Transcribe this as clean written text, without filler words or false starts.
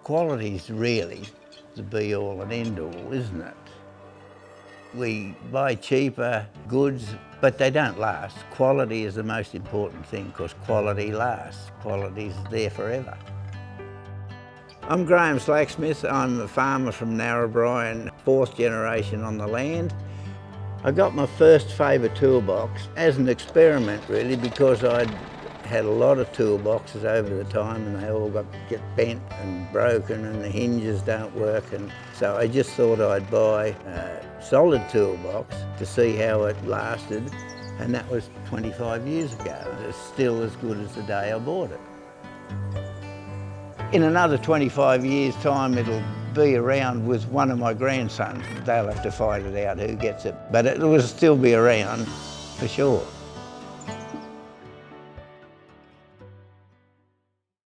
Quality's really the be-all and end-all, isn't it? We buy cheaper goods, but they don't last. Quality is the most important thing because quality lasts. Quality's there forever. I'm Grahme Slack-Smith. I'm a farmer from Narrabri, fourth generation on the land. I got my first Faber toolbox as an experiment really, because I'd had a lot of toolboxes over the time and they all get bent and broken and the hinges don't work, and so I just thought I'd buy a solid toolbox to see how it lasted, and that was 25 years ago. It's still as good as the day I bought it. In another 25 years' time it'll be around with one of my grandsons. They'll have to fight it out who gets it, but it will still be around for sure.